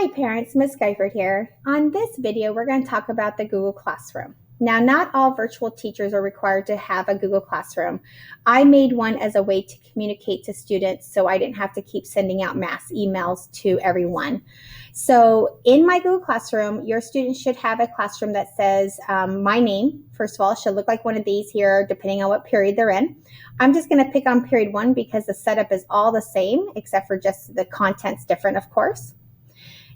Hi parents, Ms. Geifert here. On this video, we're going to talk about the Google Classroom. Now, not all virtual teachers are required to have a Google Classroom. I made one as a way to communicate to students so I didn't have to keep sending out mass emails to everyone. So in my Google Classroom, your students should have a classroom that says my name. First of all, it should look like one of these here, depending on what period they're in. I'm just going to pick on period 1 because the setup is all the same, except for just the content's different, of course.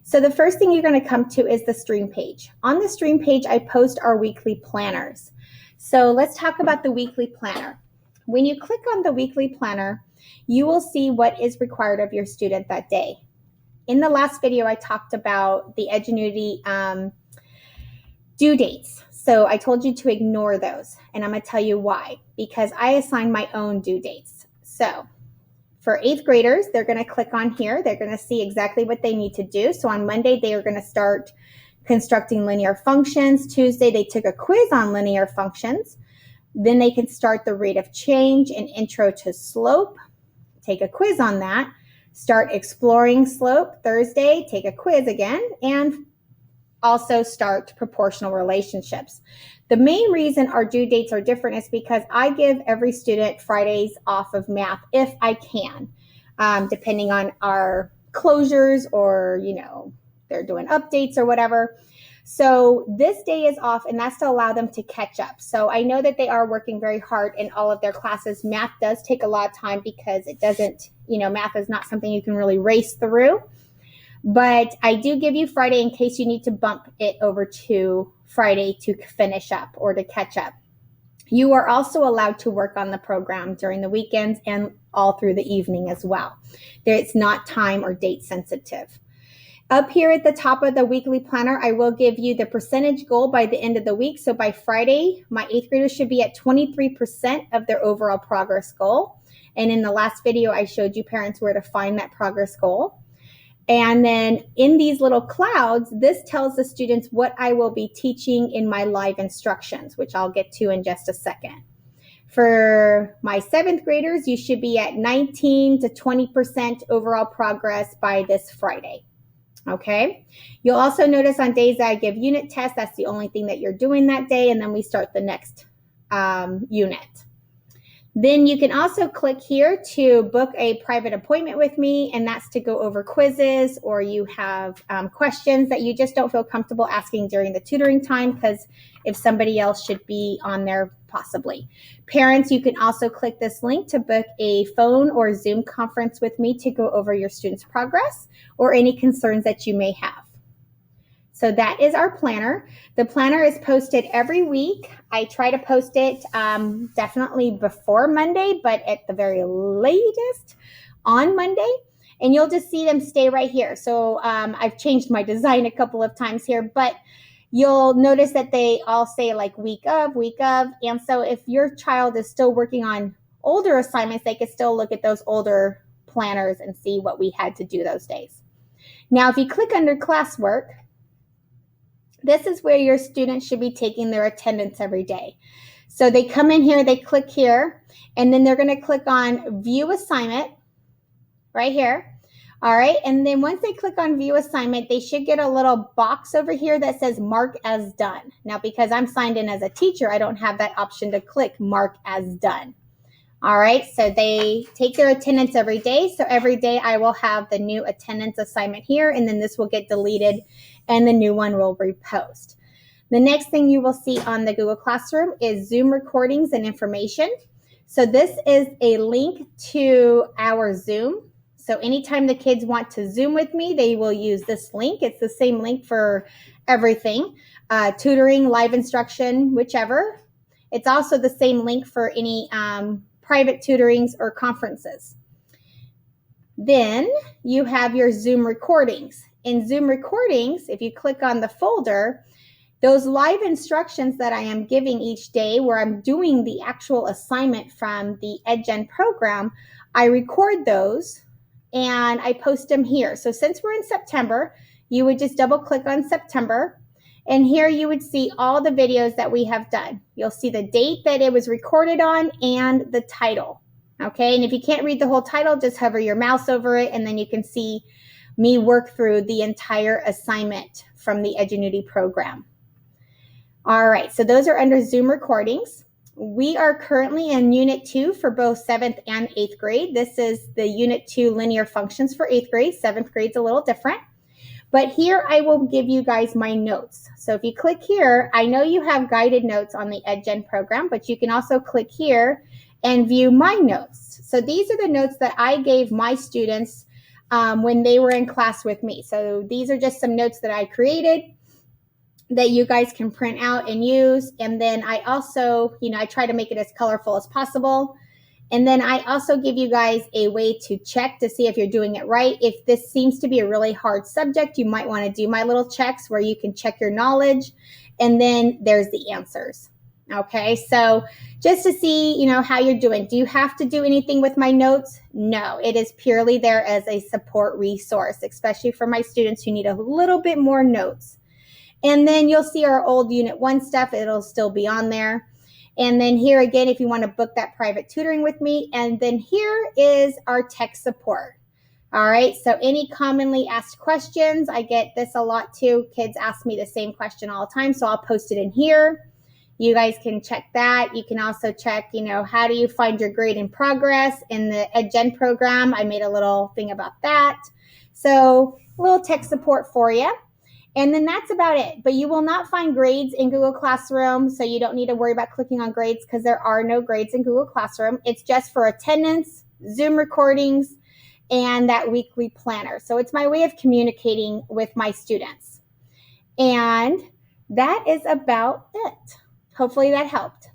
So the first thing you're going to come to is the stream page. On the stream page, I post our weekly planners. So let's talk about the weekly planner. When you click on the weekly planner, you will see what is required of your student that day. In the last video, I talked about the Edgenuity due dates. So I told you to ignore those, and I'm going to tell you why. Because I assign my own due dates. So for 8th graders, they're going to click on here. They're going to see exactly what they need to do. So on Monday, they are going to start constructing linear functions. Tuesday, they took a quiz on linear functions. Then they can start the rate of change and intro to slope. Take a quiz on that. Start exploring slope. Thursday, take a quiz again. And also start proportional relationships. The main reason our due dates are different is because I give every student Fridays off of math if I can, depending on our closures or, they're doing updates or whatever. So this day is off, and that's to allow them to catch up. So I know that they are working very hard in all of their classes. Math does take a lot of time because it doesn't, math is not something you can really race through. But I do give you Friday in case you need to bump it over to Friday to finish up or to catch up. You are also allowed to work on the program during the weekends and all through the evening as well. It's not time or date sensitive. Up here at the top of the weekly planner, I will give you the percentage goal by the end of the week. So by Friday, my 8th graders should be at 23% of their overall progress goal. And in the last video, I showed you parents where to find that progress goal. And then in these little clouds, this tells the students what I will be teaching in my live instructions, which I'll get to in just a second. For my 7th graders, you should be at 19 to 20% overall progress by this Friday. Okay. You'll also notice on days that I give unit tests, that's the only thing that you're doing that day. And then we start the next unit. Then you can also click here to book a private appointment with me, and that's to go over quizzes, or you have questions that you just don't feel comfortable asking during the tutoring time because if somebody else should be on there possibly. Parents, you can also click this link to book a phone or Zoom conference with me to go over your students' progress or any concerns that you may have. So that is our planner. The planner is posted every week. I try to post it definitely before Monday, but at the very latest on Monday. And you'll just see them stay right here. So I've changed my design a couple of times here, but you'll notice that they all say like week of. And so if your child is still working on older assignments, they can still look at those older planners and see what we had to do those days. Now, if you click under classwork, this is where your students should be taking their attendance every day. So they come in here, they click here, and then they're going to click on View Assignment right here. All right, and then once they click on View Assignment, they should get a little box over here that says Mark as Done. Now, because I'm signed in as a teacher, I don't have that option to click Mark as Done. All right, so they take their attendance every day. So every day I will have the new attendance assignment here, and then this will get deleted and the new one will repost. The next thing you will see on the Google Classroom is Zoom recordings and information. So this is a link to our Zoom. So anytime the kids want to Zoom with me, they will use this link. It's the same link for everything, tutoring, live instruction, whichever. It's also the same link for any private tutorings or conferences. Then you have your Zoom recordings. In Zoom recordings, if you click on the folder, those live instructions that I am giving each day where I'm doing the actual assignment from the EdGen program, I record those and I post them here. So since we're in September, you would just double click on September, and here you would see all the videos that we have done. You'll see the date that it was recorded on and the title. Okay, and if you can't read the whole title, just hover your mouse over it and then you can see me work through the entire assignment from the Edgenuity program. All right, so those are under Zoom recordings. We are currently in Unit 2 for both 7th and 8th grade. This is the Unit 2 linear functions for 8th grade. 7th grade's a little different. But here I will give you guys my notes. So if you click here, I know you have guided notes on the EdGen program, but you can also click here and view my notes. So these are the notes that I gave my students when they were in class with me. So these are just some notes that I created that you guys can print out and use. And then I also, I try to make it as colorful as possible. And then I also give you guys a way to check to see if you're doing it right. If this seems to be a really hard subject, you might want to do my little checks where you can check your knowledge. And then there's the answers. Okay, so just to see, how you're doing. Do you have to do anything with my notes? No, it is purely there as a support resource, especially for my students who need a little bit more notes. And then you'll see our old Unit 1 stuff. It'll still be on there. And then here again, if you want to book that private tutoring with me. And then here is our tech support. All right, so any commonly asked questions, I get this a lot too. Kids ask me the same question all the time, so I'll post it in here. You guys can check that. You can also check, how do you find your grade in progress in the EdGen program? I made a little thing about that. So a little tech support for you. And then that's about it. But you will not find grades in Google Classroom, so you don't need to worry about clicking on grades because there are no grades in Google Classroom. It's just for attendance, Zoom recordings, and that weekly planner. So it's my way of communicating with my students. And that is about it. Hopefully that helped.